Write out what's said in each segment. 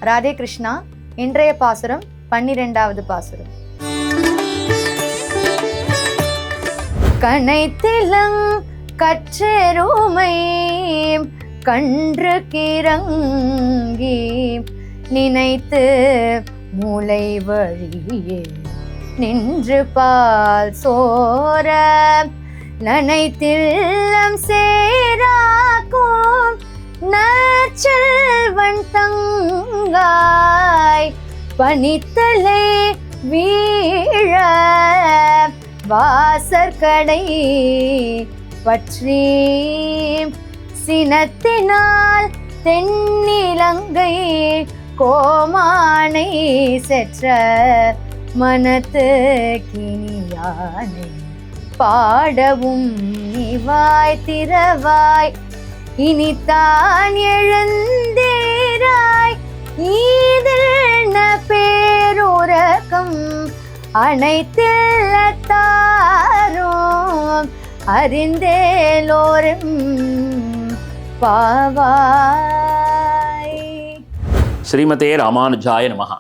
ராதே கிருஷ்ணா. இன்றைய பாசுரம் 12வது பாசுரம். கனைத்திலங் கற்றெருமை கன்று கிறங்கி நினைத்து மூளை வழியே நின்று பால் சோர நனைத்தில்லம் சேராக்கும் நற்செல்வன் தங்காய் பனித்தலை வீழ வாசற்கடை பற்றி சினத்தினால் தென்னிலங்கை கோமானை செற்ற மனத்து கினியானை பாடவும் இவாய் திறவாய் இனித்தான் எழுந்தீராய் ஈதில் பேருரகம் அனைத்தில்லத்தாரும் அறிந்தேலோரும் பாவாய். ஸ்ரீமதே ராமானுஜாய நமஹ.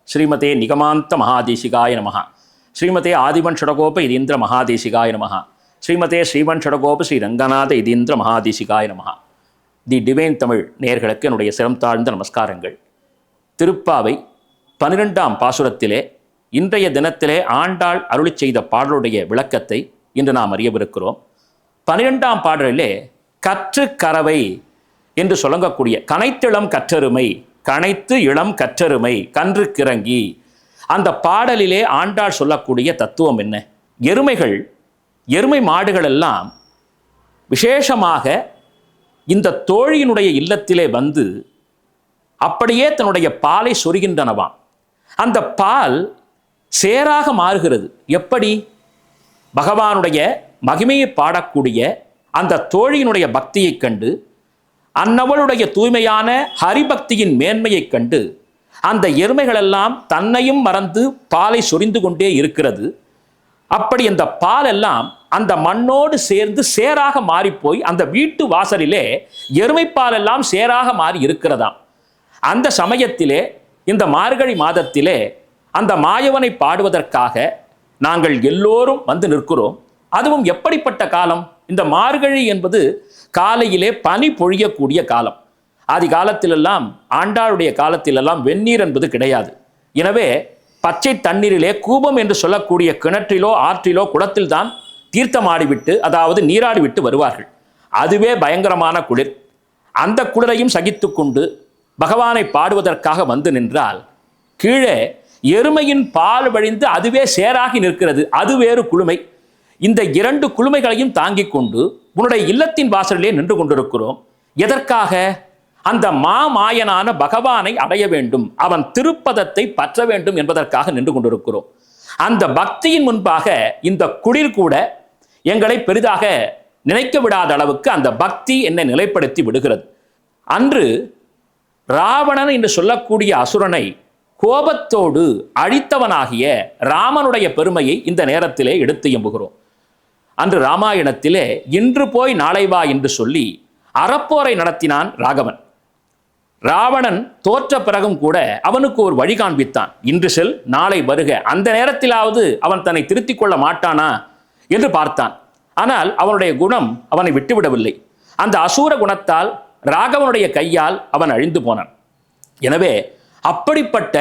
ஸ்ரீமதே நிகமாந்த மகாதேசிகாய நமஹ. ஸ்ரீமதே ஆதிவன் ஷடகோப இதீந்திர மகாதேசிகாய நமஹ. ஸ்ரீமதே ஸ்ரீவன் ஷடகோப ஸ்ரீ ரங்கநாத இதீந்திர மகாதேசிகாய நமஹ. தி டிவைன் தமிழ் நேயர்களுக்கு என்னுடைய சிரம் தாழ்ந்த நமஸ்காரங்கள். திருப்பாவை 12ஆம் பாசுரத்திலே இன்றைய தினத்திலே ஆண்டாள் அருளி செய்த பாடலுடைய விளக்கத்தை இன்று நாம் அறியவிருக்கிறோம். 12ஆம் பாடலிலே கற்று கறவை என்று சொல்லக்கூடிய கனைத்திளம் கற்றெருமை, கனைத்து இளம் கற்றெருமை கன்று கிறங்கி, அந்த பாடலிலே ஆண்டாள் சொல்லக்கூடிய தத்துவம் என்ன? எருமை மாடுகள் எல்லாம் விசேஷமாக இந்த தோழியினுடைய இல்லத்திலே வந்து அப்படியே தன்னுடைய பாலை சொருகின்றனவாம். அந்த பால் சேராக மாறுகிறது. எப்படி? பகவானுடைய மகிமையை பாடக்கூடிய அந்த தோழியினுடைய பக்தியைக் கண்டு, அன்னவளுடைய தூய்மையான ஹரிபக்தியின் மேன்மையைக் கண்டு அந்த எருமைகளெல்லாம் தன்னையும் மறந்து பாலை சொரிந்து கொண்டே இருக்கிறது. அப்படி அந்த பால் எல்லாம் அந்த மண்ணோடு சேர்ந்து சேராக மாறிப்போய் அந்த வீட்டு வாசலிலே எருமைப்பால் எல்லாம் சேராக மாறி இருக்கிறதாம். அந்த சமயத்திலே இந்த மார்கழி மாதத்திலே அந்த மாயவனை பாடுவதற்காக நாங்கள் எல்லோரும் வந்து நிற்கிறோம். அதுவும் எப்படிப்பட்ட காலம்? இந்த மார்கழி என்பது காலையிலே பனி பொழியக்கூடிய காலம். ஆதி காலத்திலெல்லாம், ஆண்டாளுடைய காலத்திலெல்லாம் வெந்நீர் என்பது கிடையாது. எனவே பச்சை தண்ணீரிலே கூபம் என்று சொல்லக்கூடிய கிணற்றிலோ ஆற்றிலோ குளத்தில் தான் தீர்த்தமாடிவிட்டு, அதாவது நீராடிவிட்டு வருவார்கள். அதுவே பயங்கரமான குளிர். அந்த குளிரையும் சகித்து கொண்டு பகவானை பாடுவதற்காக வந்து நின்றால் கீழே எருமையின் பால் வழிந்து அதுவே சேராகி நிற்கிறது. அது வேறு குளுமை. இந்த 2 குளுமைகளையும் தாங்கிக் கொண்டு உன்னுடைய இல்லத்தின் வாசலிலே நின்று கொண்டிருக்கிறோம். எதற்காக? அந்த மாயனான பகவானை அடைய வேண்டும், அவன் திருப்பதத்தை பற்ற வேண்டும் என்பதற்காக நின்று கொண்டிருக்கிறோம். அந்த பக்தியின் முன்பாக இந்த குளிர் கூட எங்களை பெரிதாக நினைக்க விடாத அளவுக்கு அந்த பக்தி என்னை நிலைப்படுத்தி விடுகிறது. அன்று ராவணன் என்று சொல்லக்கூடிய அசுரனை கோபத்தோடு அழித்தவனாகிய ராமனுடைய பெருமையை இந்த நேரத்திலே எடுத்து எம்புகிறோம். அன்று ராமாயணத்திலே இன்று போய் நாளை வா என்று சொல்லி அறப்போரை நடத்தினான் ராகவன். ராவணன் தோற்ற பிறகும் கூட அவனுக்கு ஒரு வழி காண்பித்தான். இன்று செல், நாளை வருக. அந்த நேரத்திலாவது அவன் தன்னை திருத்திக் கொள்ள மாட்டானா என்று பார்த்தான். ஆனால் அவனுடைய குணம் அவனை விட்டுவிடவில்லை. அந்த அசூர குணத்தால் ராகவனுடைய கையால் அவன் அழிந்து போனான். எனவே அப்படிப்பட்ட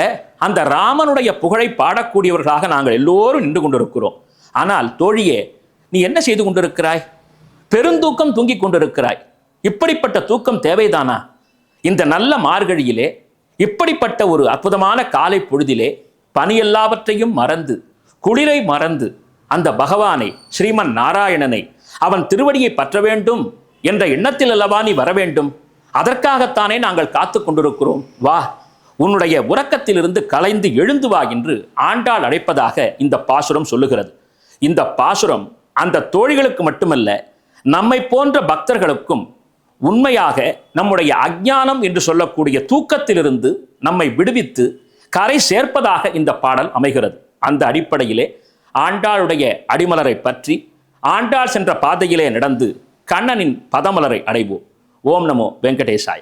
அந்த ராமனுடைய புகழை பாடக்கூடியவர்களாக நாங்கள் எல்லோரும் நின்று கொண்டிருக்கிறோம். ஆனால் தோழியே, நீ என்ன செய்து கொண்டிருக்கிறாய்? பெருந்தூக்கம் தூங்கிக் கொண்டிருக்கிறாய். இப்படிப்பட்ட தூக்கம் தேவைதானா? இந்த நல்ல மார்கழியிலே, இப்படிப்பட்ட ஒரு அற்புதமான காலை பொழுதிலே பனி எல்லாவற்றையும் மறந்து, குளிரை மறந்து, அந்த பகவானை, ஸ்ரீமன் நாராயணனை, அவன் திருவடியை பற்ற வேண்டும் என்ற எண்ணத்தில் அல்லவா நீ வர வேண்டும். அதற்காகத்தானே நாங்கள் காத்து கொண்டிருக்கிறோம். வா, உன்னுடைய உறக்கத்திலிருந்து கலைந்து எழுந்து வா என்று ஆண்டாள் அழைப்பதாக இந்த பாசுரம் சொல்லுகிறது. இந்த பாசுரம் அந்த தோழிகளுக்கு மட்டுமல்ல, நம்மை போன்ற பக்தர்களுக்கும் உண்மையாக நம்முடைய அஞ்ஞானம் என்று சொல்லக்கூடிய தூக்கத்திலிருந்து நம்மை விடுவித்து கரை சேர்ப்பதாக இந்த பாடல் அமைகிறது. அந்த அடிப்படையிலே ஆண்டாளுடைய அடிமலரை பற்றி ஆண்டாள் சென்ற பாதையிலே நடந்து கண்ணனின் பதமலரை அடைவோம். ஓம் நமோ வெங்கடேசாய.